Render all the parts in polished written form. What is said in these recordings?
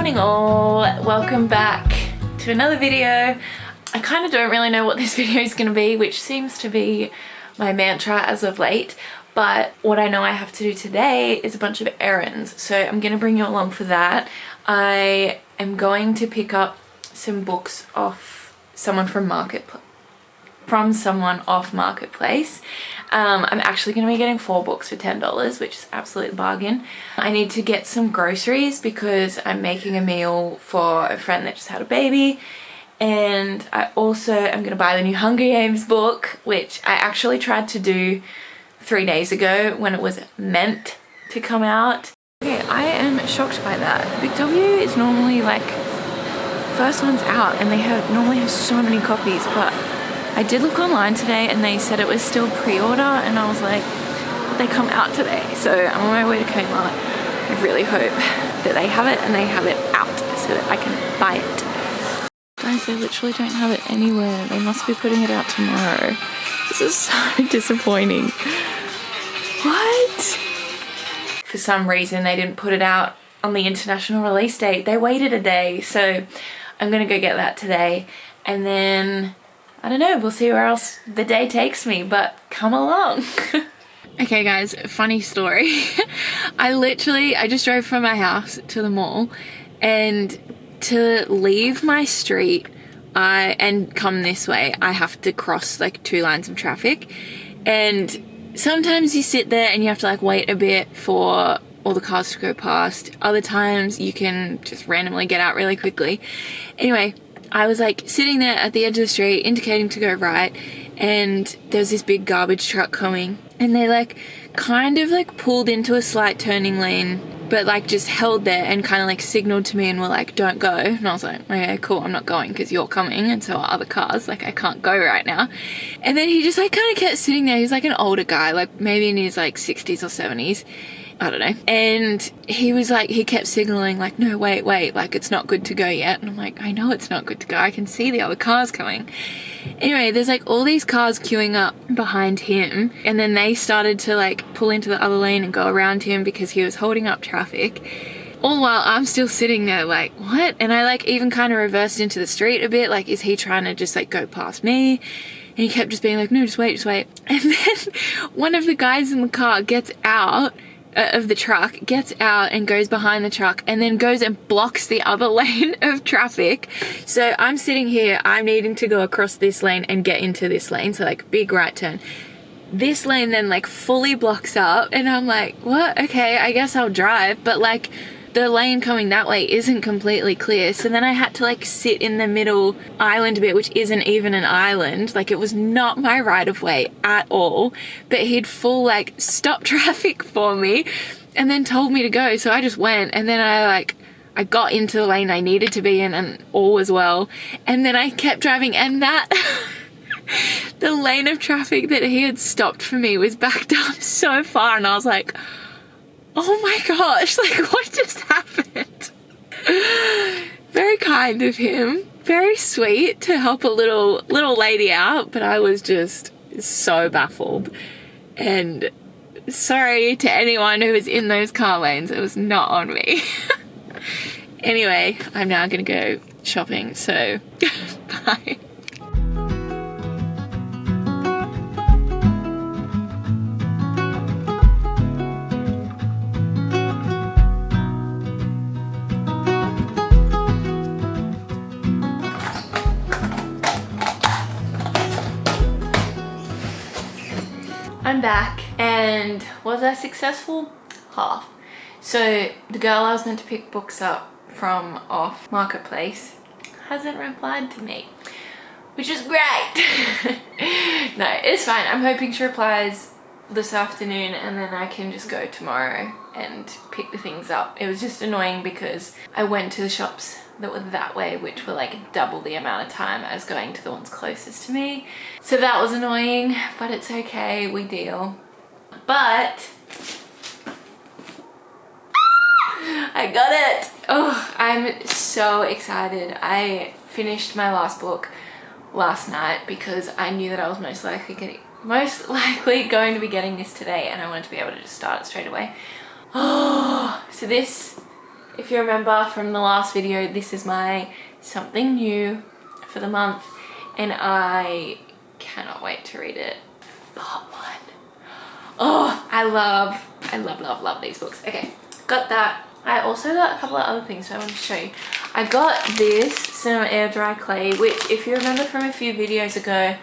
Morning all, welcome back to another video. I kind of don't really know what this video is going to be, which seems to be my mantra as of late, but what I know I have to do today is a bunch of errands, so I'm going to bring you along for that. I am going to pick up some books off someone off Marketplace. I'm actually going to be getting 4 books for $10, which is absolute bargain. I need to get some groceries because I'm making a meal for a friend that just had a baby, and I also am going to buy the new Hunger Games book, which I actually tried to do 3 days ago when it was meant to come out. Okay, I am shocked by that. Big W is normally like first one's out, and they normally have so many copies, but I did look online today and they said it was still pre-order, and I was like, they come out today. So I'm on my way to Kmart. I really hope that they have it and they have it out so that I can buy it. Guys, they literally don't have it anywhere. They must be putting it out tomorrow. This is so disappointing. What? For some reason they didn't put it out on the international release date. They waited a day, so I'm gonna go get that today, and then I don't know, we'll see where else the day takes me, but come along. Okay guys, funny story. I just drove from my house to the mall, and to leave my street and come this way, I have to cross like 2 lines of traffic, and sometimes you sit there and you have to like wait a bit for all the cars to go past. Other times you can just randomly get out really quickly. Anyway, I was like sitting there at the edge of the street indicating to go right, and there's this big garbage truck coming, and they like kind of like pulled into a slight turning lane, but like just held there and kind of like signaled to me and were like, don't go. And I was like, okay, cool, I'm not going because you're coming, and so are other cars, like I can't go right now. And then he just like kind of kept sitting there. He's like an older guy, like maybe in his like 60s or 70s, I don't know. And he was like, he kept signaling like, no, wait, like it's not good to go yet. And I'm like, I know it's not good to go. I can see the other cars coming. Anyway, there's like all these cars queuing up behind him, and then they started to like pull into the other lane and go around him because he was holding up traffic. All while I'm still sitting there like, what? And I like even kind of reversed into the street a bit, like, is he trying to just like go past me? And he kept just being like, no, just wait. And then one of the guys in the car gets out of the truck, gets out and goes behind the truck, and then goes and blocks the other lane of traffic. So I'm sitting here, I'm needing to go across this lane and get into this lane, so like big right turn. This lane then like fully blocks up, and I'm like, what? Okay, I guess I'll drive, but like the lane coming that way isn't completely clear. So then I had to like sit in the middle island bit, which isn't even an island. Like it was not my right of way at all, but he'd full like stop traffic for me and then told me to go. So I just went, and then I got into the lane I needed to be in, and all was well. And then I kept driving, and that the lane of traffic that he had stopped for me was backed up so far, and I was like, oh my gosh, like what just happened? Very kind of him, very sweet to help a little lady out, but I was just so baffled. And sorry to anyone who was in those car lanes, it was not on me. Anyway, I'm now gonna go shopping, so bye. I'm back, and was I successful? Half. So the girl I was meant to pick books up from off Marketplace hasn't replied to me, which is great. No, it's fine. I'm hoping she replies this afternoon, and then I can just go tomorrow and pick the things up. It was just annoying because I went to the shops that were that way, which were like double the amount of time as going to the ones closest to me. So that was annoying, but it's okay, we deal. But I got it. Oh, I'm so excited. I finished my last book last night because I knew that I was most likely going to be getting this today, and I wanted to be able to just start it straight away. Oh, so this If you remember from the last video, this is my something new for the month and I cannot wait to read it. Part 1. Oh, I love these books. Okay, got that. I also got a couple of other things so I want to show you. I got this, some air dry clay, which if you remember from a few videos ago,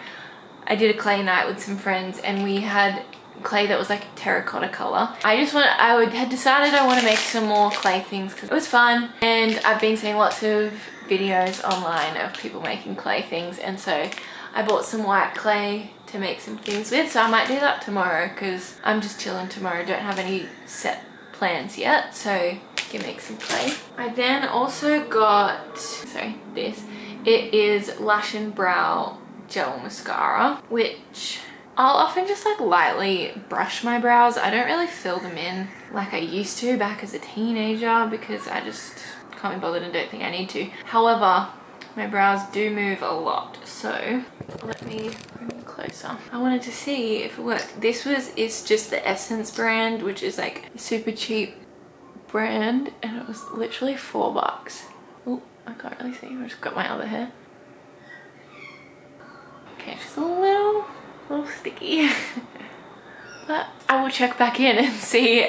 I did a clay night with some friends and we had clay that was like a terracotta color. I had decided I want to make some more clay things because it was fun, and I've been seeing lots of videos online of people making clay things, and so I bought some white clay to make some things with, so I might do that tomorrow because I'm just chilling tomorrow, don't have any set plans yet, so I can make some clay. I then also got, sorry, this. It is Lash and Brow Gel Mascara, which I'll often just like lightly brush my brows. I don't really fill them in like I used to back as a teenager because I just can't be bothered and don't think I need to. However, my brows do move a lot, so let me bring it closer. I wanted to see if it worked. It's just the Essence brand, which is like a super cheap brand, and it was literally $4. Oh, I can't really see. I just got my other hair. Okay, just a little sticky. But I will check back in and see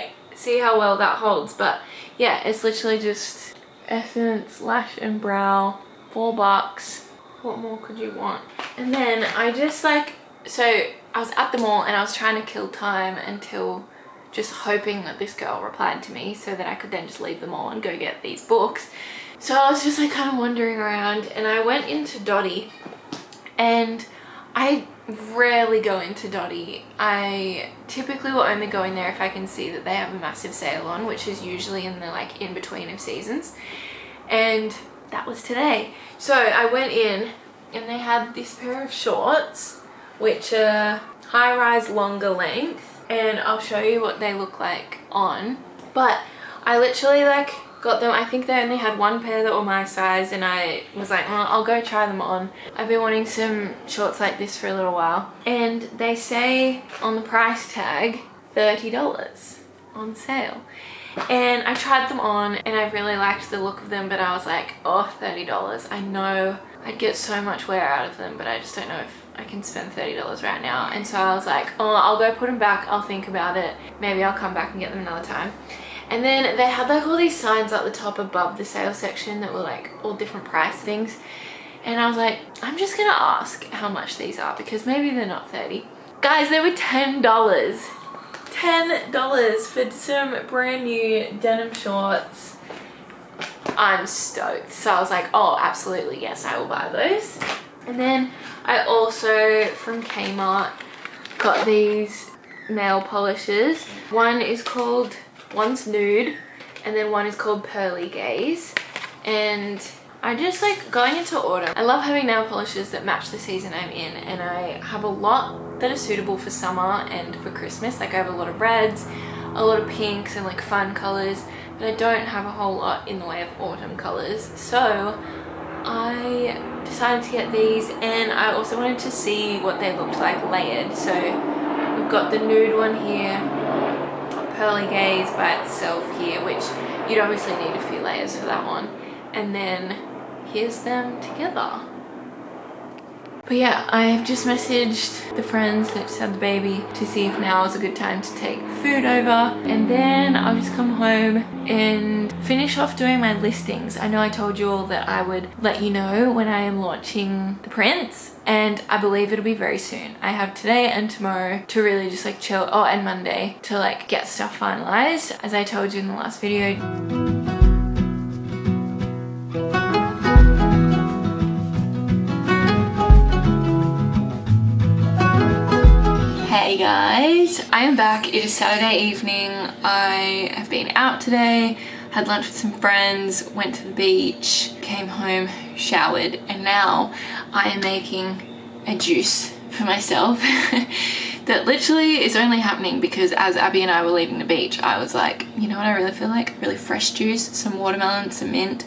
how well that holds. But yeah, it's literally just Essence Lash and Brow, $4. What more could you want? And then I just like, so I was at the mall and I was trying to kill time until just hoping that this girl replied to me so that I could then just leave the mall and go get these books. So I was just like kind of wandering around and I went into Dotty, and I rarely go into Dotty. I typically will only go in there if I can see that they have a massive sale on, which is usually in the like in between of seasons, and that was today. So I went in and they had this pair of shorts which are high-rise longer length, and I'll show you what they look like on. But I literally like got them, I think they only had one pair that were my size, and I was like, well, I'll go try them on. I've been wanting some shorts like this for a little while, and they say on the price tag $30 on sale. And I tried them on and I really liked the look of them, but I was like, oh, $30. I know I'd get so much wear out of them, but I just don't know if I can spend $30 right now. And so I was like, oh, I'll go put them back, I'll think about it, maybe I'll come back and get them another time. And then they had like all these signs at the top above the sale section that were like all different price things, and I was like, I'm just gonna ask how much these are because maybe they're not 30. Guys, they were $10. $10 for some brand new denim shorts. I'm stoked. So I was like, oh, absolutely, yes, I will buy those. And then I also, from Kmart, got these nail polishes. One's nude, and then one is called Pearly Gaze. And I just like going into autumn, I love having nail polishes that match the season I'm in, and I have a lot that are suitable for summer and for Christmas. Like I have a lot of reds, a lot of pinks and like fun colors, but I don't have a whole lot in the way of autumn colors. So I decided to get these, and I also wanted to see what they looked like layered. So we've got the nude one here, Pearly Gaze by itself here, which you'd obviously need a few layers for that one, and then here's them together. But yeah, I've just messaged the friends that just had the baby to see if now is a good time to take food over, and then I'll just come home and finish off doing my listings. I know I told you all that I would let you know when I am launching the prints, and I believe it'll be very soon. I have today and tomorrow to really just like chill, oh, and Monday to like get stuff finalized, as I told you in the last video. Hey guys, I am back. It is Saturday evening. I have been out today, had lunch with some friends, went to the beach, came home, showered, and now I am making a juice for myself that literally is only happening because as Abby and I were leaving the beach, I was like, you know what I really feel like? Really fresh juice, some watermelon, some mint,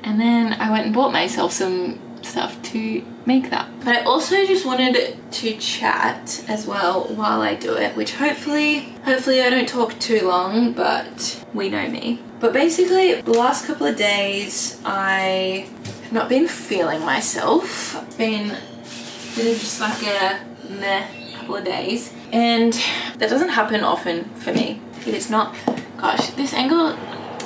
and then I went and bought myself some stuff to make that. But I also just wanted to chat as well while I do it, which hopefully I don't talk too long, but we know me. But basically, the last couple of days, I have not been feeling myself. It's been just like a meh couple of days. And that doesn't happen often for me. It's not, gosh, this angle,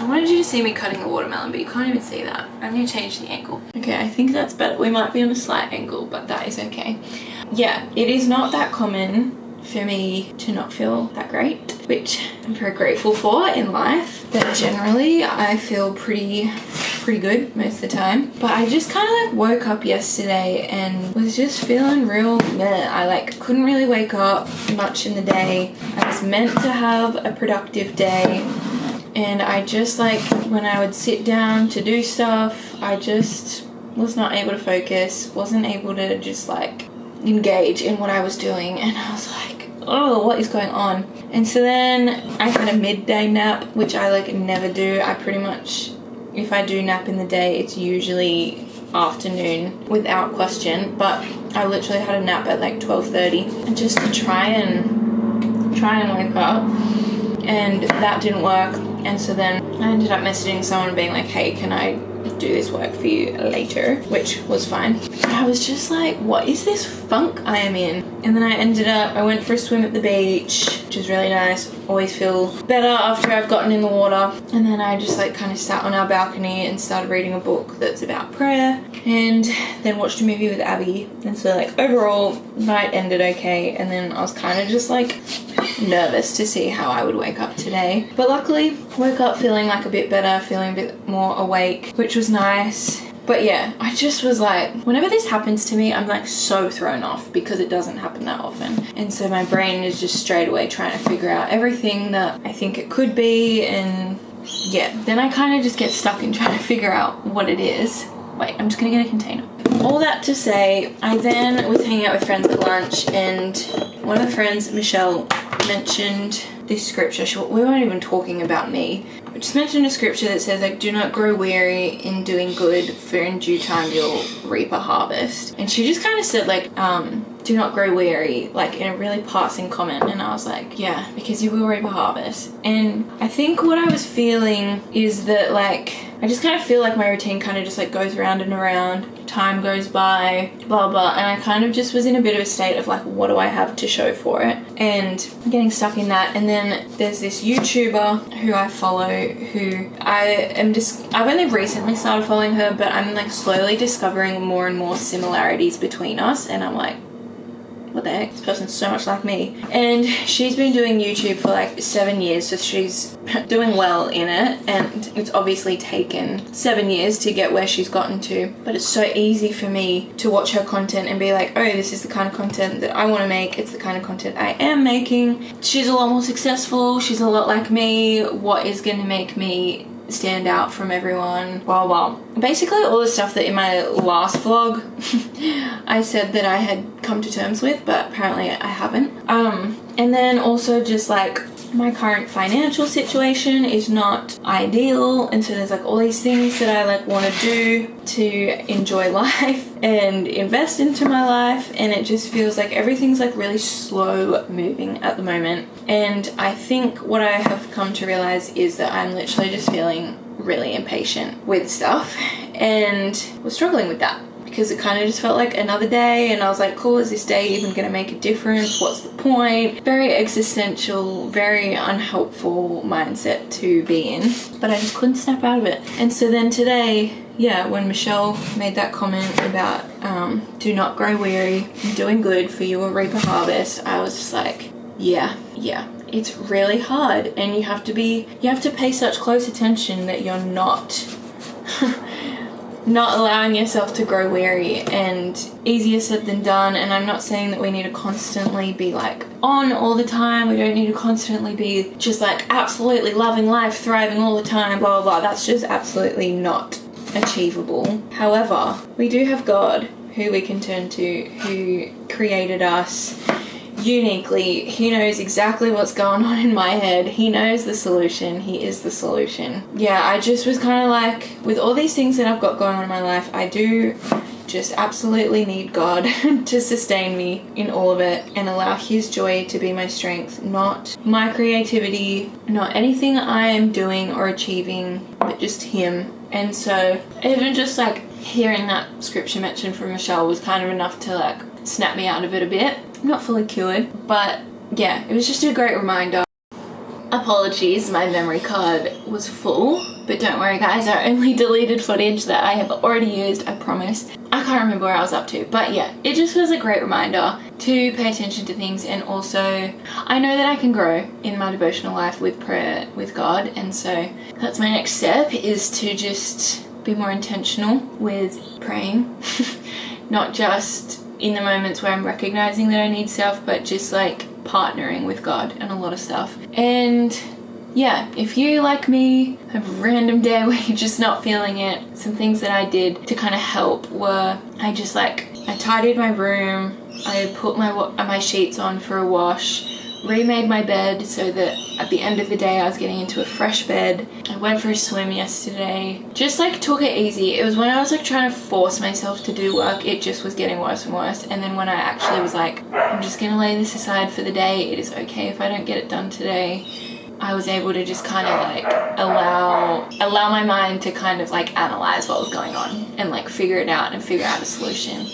I wanted you to see me cutting the watermelon, but you can't even see that. I'm gonna change the angle. Okay, I think that's better. We might be on a slight angle, but that is okay. Yeah, it is not that common for me to not feel that great, which I'm very grateful for in life. But generally, I feel pretty good most of the time. But I just kind of like woke up yesterday and was just feeling real meh. I like couldn't really wake up much in the day. I was meant to have a productive day, and I just like, when I would sit down to do stuff, I just was not able to focus, wasn't able to just like engage in what I was doing, and I was like, oh, what is going on? And so then I had a midday nap, which I like never do. I pretty much, if I do nap in the day, it's usually afternoon without question, but I literally had a nap at like 12:30 and just to try and wake up, and that didn't work. And so then I ended up messaging someone being like, hey, can I do this work for you later, which was fine. But I was just like, what is this funk I am in? And then I went for a swim at the beach, which is really nice. Always feel better after I've gotten in the water. And then I just like kind of sat on our balcony and started reading a book that's about prayer, and then watched a movie with Abby. And so like overall, night ended okay. And then I was kind of just like nervous to see how I would wake up today. But luckily, woke up feeling like a bit better, feeling a bit more awake, which was nice. But yeah, I just was like, whenever this happens to me, I'm like so thrown off because it doesn't happen that often. And so my brain is just straight away trying to figure out everything that I think it could be. And yeah, then I kind of just get stuck in trying to figure out what it is. Wait, I'm just gonna get a container. All that to say, I then was hanging out with friends at lunch, and one of the friends, Michelle, mentioned this scripture. We weren't even talking about me, but just mentioned a scripture that says like, do not grow weary in doing good, for in due time you'll reap a harvest. And she just kind of said like, do not grow weary, like in a really passing comment. And I was like, yeah, because you will reap a harvest. And I think what I was feeling is that like, I just kind of feel like my routine kind of just like goes round and around, time goes by, blah blah, and I kind of just was in a bit of a state of like, what do I have to show for it? And getting stuck in that. And then there's this YouTuber who I follow, who I've only recently started following her, but I'm like slowly discovering more and more similarities between us, and I'm like, what the heck, this person's so much like me. And she's been doing YouTube for like 7 years, so she's doing well in it, and it's obviously taken 7 years to get where she's gotten to, but it's so easy for me to watch her content and be like, oh, this is the kind of content that I want to make, it's the kind of content I am making. She's a lot more successful, she's a lot like me, what is going to make me stand out from everyone, blah blah. Basically all the stuff that in my last vlog I said that I had come to terms with, but apparently I haven't. And then also just like my current financial situation is not ideal, and so there's like all these things that I like want to do to enjoy life and invest into my life, and it just feels like everything's like really slow moving at the moment. And I think what I have come to realize is that I'm literally just feeling really impatient with stuff, and was struggling with that because it kind of just felt like another day, and I was like, cool, is this day even going to make a difference? What's the point? Very existential, very unhelpful mindset to be in, but I just couldn't snap out of it. And so then today, yeah, when Michelle made that comment about do not grow weary, doing good, for you will reap a harvest, I was just like, yeah, it's really hard, and you have to pay such close attention that you're not not allowing yourself to grow weary. And easier said than done. And I'm not saying that we need to constantly be like on all the time, we don't need to constantly be just like absolutely loving life, thriving all the time, blah blah blah. That's just absolutely not achievable. However, we do have God who we can turn to, who created us uniquely. He knows exactly what's going on in my head. He knows the solution. He is the solution. Yeah, I just was kind of like, with all these things that I've got going on in my life, I do just absolutely need God to sustain me in all of it and allow his joy to be my strength, not my creativity, not anything I am doing or achieving, but just him. And so even just like hearing that scripture mentioned from Michelle was kind of enough to like snap me out of it a bit. I'm not fully cured, but yeah, it was just a great reminder. Apologies, my memory card was full, but don't worry guys, I only deleted footage that I have already used, I promise. I can't remember where I was up to, but yeah, it just was a great reminder to pay attention to things, and also I know that I can grow in my devotional life with prayer with God, and so that's my next step, is to just be more intentional with praying. Not just in the moments where I'm recognizing that I need stuff, but just like partnering with God and a lot of stuff. And yeah, if you, like me, have a random day where you're just not feeling it, some things that I did to kind of help were I tidied my room, I put my sheets on for a wash, remade my bed so that at the end of the day I was getting into a fresh bed. I went for a swim yesterday. Just like took it easy. It was when I was like trying to force myself to do work, it just was getting worse and worse. And then when I actually was like, I'm just gonna lay this aside for the day, it is okay if I don't get it done today, I was able to just kind of like allow my mind to kind of like analyze what was going on and like figure it out and figure out a solution.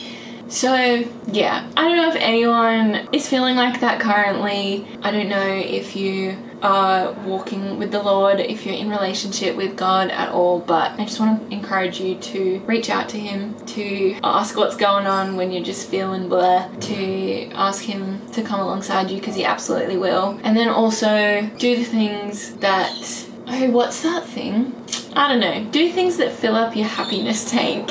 So yeah, I don't know if anyone is feeling like that currently. I don't know if you are walking with the Lord, if you're in relationship with God at all, but I just want to encourage you to reach out to him, to ask what's going on when you're just feeling blah, to ask him to come alongside you, because he absolutely will. And then also do the things that, oh, what's that thing? I don't know. Do things that fill up your happiness tank.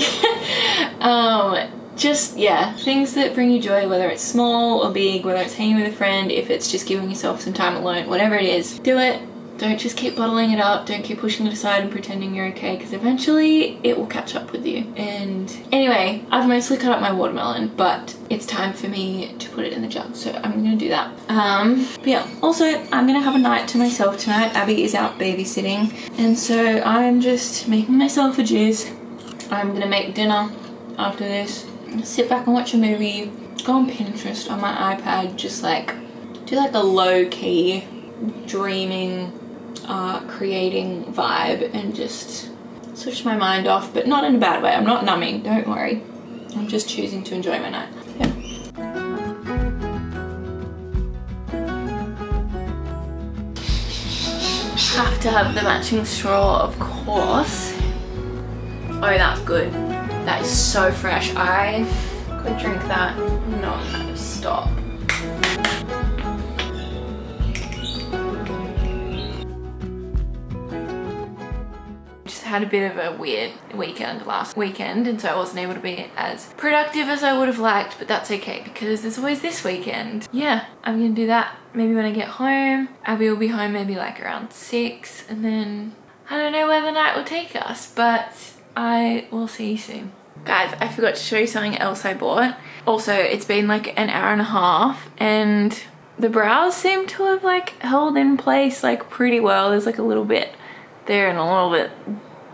Just, yeah, things that bring you joy, whether it's small or big, whether it's hanging with a friend, if it's just giving yourself some time alone, whatever it is, do it. Don't just keep bottling it up. Don't keep pushing it aside and pretending you're okay, because eventually it will catch up with you. And anyway, I've mostly cut up my watermelon, but it's time for me to put it in the jug, so I'm gonna do that. But yeah, also I'm gonna have a night to myself tonight. Abby is out babysitting, and so I'm just making myself a juice. I'm gonna make dinner after this. Sit back and watch a movie, go on Pinterest on my iPad, just like do like a low-key dreaming, creating vibe, and just switch my mind off, but not in a bad way. I'm not numbing, don't worry. I'm just choosing to enjoy my night. Yeah. Have to have the matching straw, of course. Oh, that's good. That is so fresh. I could drink that. No, I'm gonna stop. Just had a bit of a weird weekend last weekend, and so I wasn't able to be as productive as I would have liked, but that's okay because there's always this weekend. Yeah, I'm gonna do that maybe when I get home. Abby will be home maybe like around 6, and then I don't know where the night will take us, but I will see you soon. Guys, I forgot to show you something else I bought. Also, it's been like an hour and a half, and the brows seem to have like held in place like pretty well. There's like a little bit there and a little bit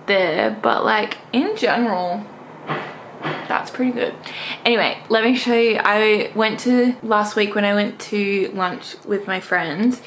there, but like in general, that's pretty good. Anyway, let me show you. Last week when I went to lunch with my friends,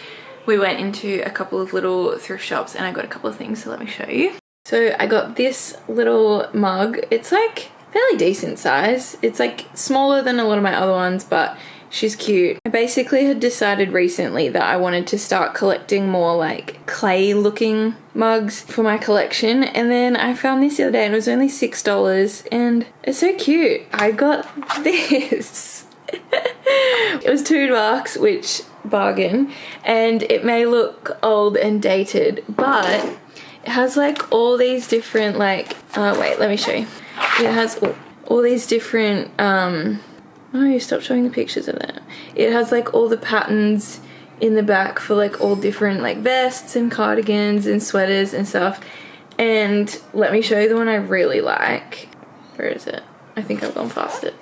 we went into a couple of little thrift shops and I got a couple of things, so let me show you. So I got this little mug. It's like fairly decent size. It's like smaller than a lot of my other ones, but she's cute. I basically had decided recently that I wanted to start collecting more like clay looking mugs for my collection, and then I found this the other day and it was only $6 and it's so cute. I got this. It was $2, which bargain, and it may look old and dated, but it has like all these different like, wait, let me show you. It has all these different, oh, you stopped showing the pictures of that. It has like all the patterns in the back for like all different like vests and cardigans and sweaters and stuff. And let me show you the one I really like. Where is it? I think I've gone past it.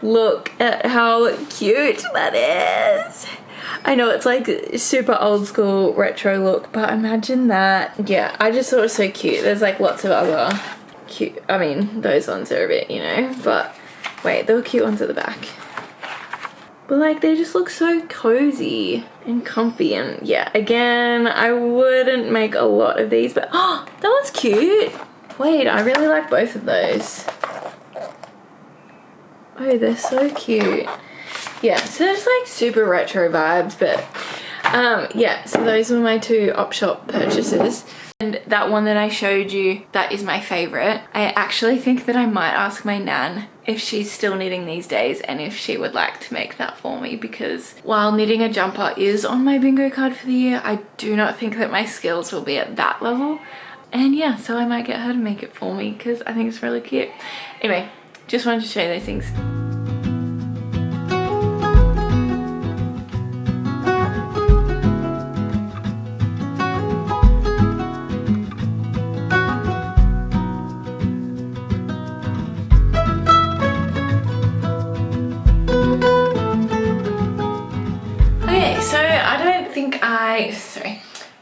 Look at how cute that is. I know it's like super old school retro look, but imagine that. Yeah, I just thought it was so cute. There's like lots of other cute. I mean, those ones are a bit, you know, but wait, there were cute ones at the back. But like, they just look so cozy and comfy, and yeah, again, I wouldn't make a lot of these, but oh, that one's cute. Wait, I really like both of those. Oh, they're so cute. Yeah, so there's like super retro vibes, but yeah, so those were my 2 op shop purchases. And that one that I showed you, that is my favorite. I actually think that I might ask my nan if she's still knitting these days and if she would like to make that for me, because while knitting a jumper is on my bingo card for the year, I do not think that my skills will be at that level. And yeah, so I might get her to make it for me because I think it's really cute. Anyway, just wanted to show you those things.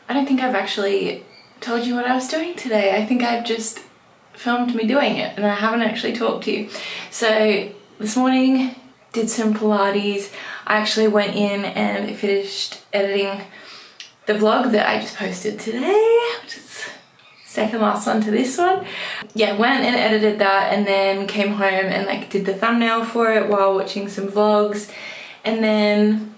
I don't think I've actually told you what I was doing today. I think I've just filmed me doing it and I haven't actually talked to you. So this morning did some Pilates. I actually went in and finished editing the vlog that I just posted today, which is second last one to this one. Yeah, went and edited that and then came home and like did the thumbnail for it while watching some vlogs, and then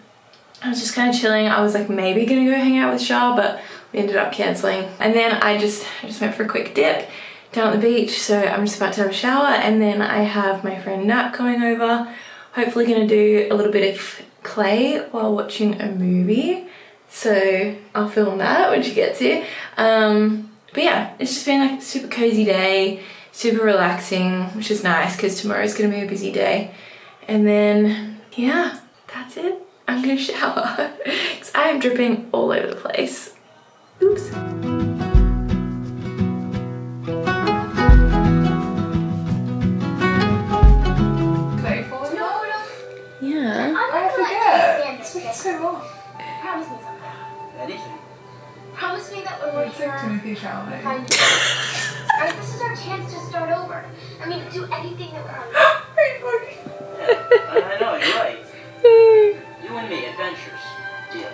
I was just kind of chilling. I was like maybe gonna go hang out with Shah, but we ended up cancelling. And then I just went for a quick dip down at the beach. So I'm just about to have a shower, and then I have my friend Nat coming over. Hopefully gonna do a little bit of clay while watching a movie. So I'll film that when she gets here. But yeah, it's just been like a super cozy day, super relaxing, which is nice because tomorrow's gonna be a busy day. And then yeah, that's it. I'm gonna shower because I am dripping all over the place. Oops. Yeah. I forget. What's so wrong? Promise me something. Anything. Promise me that when we're here, find Alright, this is our chance to start over. I mean, do anything that we're on. I know, you're right. You and me, adventures. Deal.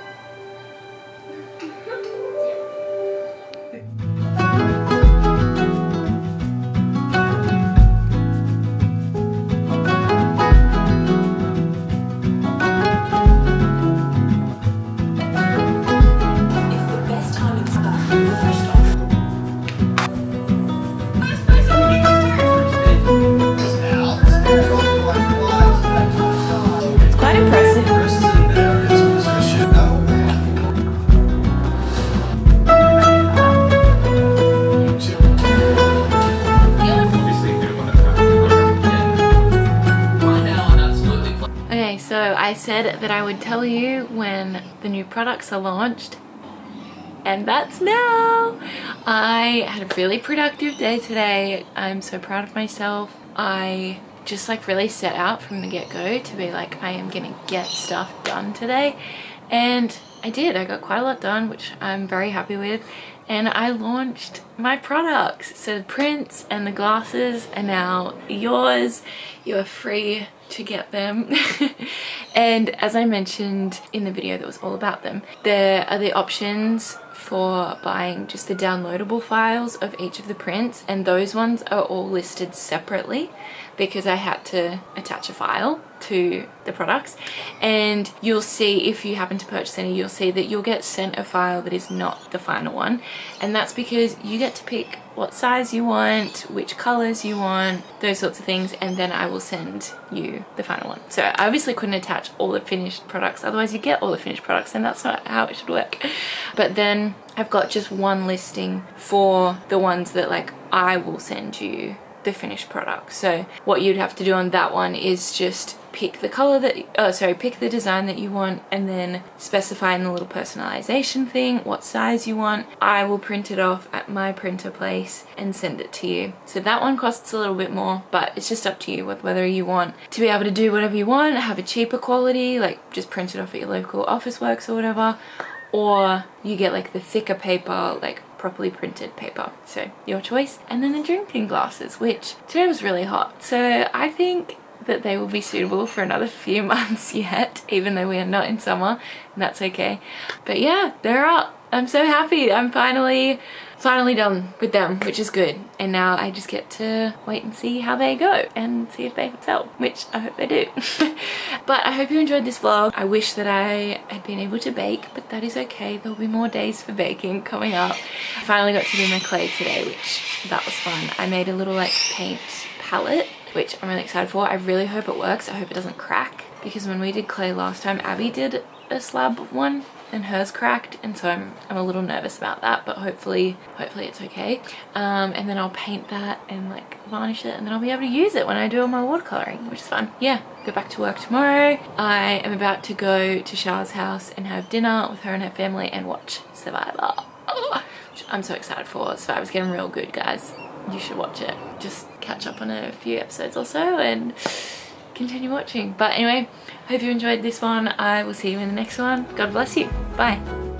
I said that I would tell you when the new products are launched, and that's now. I had a really productive day today. I'm so proud of myself. I just like really set out from the get-go to be like, I am gonna get stuff done today, and I did. I got quite a lot done, which I'm very happy with, and I launched my products. So the prints and the glasses are now yours. You are free to get them. And as I mentioned in the video that was all about them, there are the options for buying just the downloadable files of each of the prints, and those ones are all listed separately because I had to attach a file to the products. And you'll see, if you happen to purchase any, you'll see that you'll get sent a file that is not the final one, and that's because you get to pick what size you want, which colors you want, those sorts of things, and then I will send you the final one. So I obviously couldn't attach all the finished products, otherwise you get all the finished products, and that's not how it should work. But then I've got just one listing for the ones that like I will send you the finished product. So what you'd have to do on that one is just pick the color that, pick the design that you want, and then specify in the little personalization thing what size you want. I will print it off at my printer place and send it to you. So that one costs a little bit more, but it's just up to you with whether you want to be able to do whatever you want, have a cheaper quality, like just print it off at your local Officeworks or whatever, or you get like the thicker paper, like properly printed paper. So your choice. And then the drinking glasses, which today was really hot. So I think that they will be suitable for another few months yet, even though we are not in summer, and that's okay. But yeah, they're up. I'm so happy. I'm finally done with them, which is good. And now I just get to wait and see how they go and see if they sell, which I hope they do. But I hope you enjoyed this vlog. I wish that I had been able to bake, but that is okay. There'll be more days for baking coming up. I finally got to do my clay today, which that was fun. I made a little like paint palette, which I'm really excited for. I really hope it works. I hope it doesn't crack, because when we did clay last time, Abby did a slab of one and hers cracked, and so I'm a little nervous about that, but hopefully it's okay. And then I'll paint that and like varnish it, and then I'll be able to use it when I do all my watercoloring, which is fun. Yeah, go back to work tomorrow. I am about to go to Char's house and have dinner with her and her family and watch Survivor, which I'm so excited for. Survivor's getting real good, guys. You should watch it. Just catch up on a few episodes or so and continue watching. But anyway, hope you enjoyed this one. I will see you in the next one. God bless you. Bye.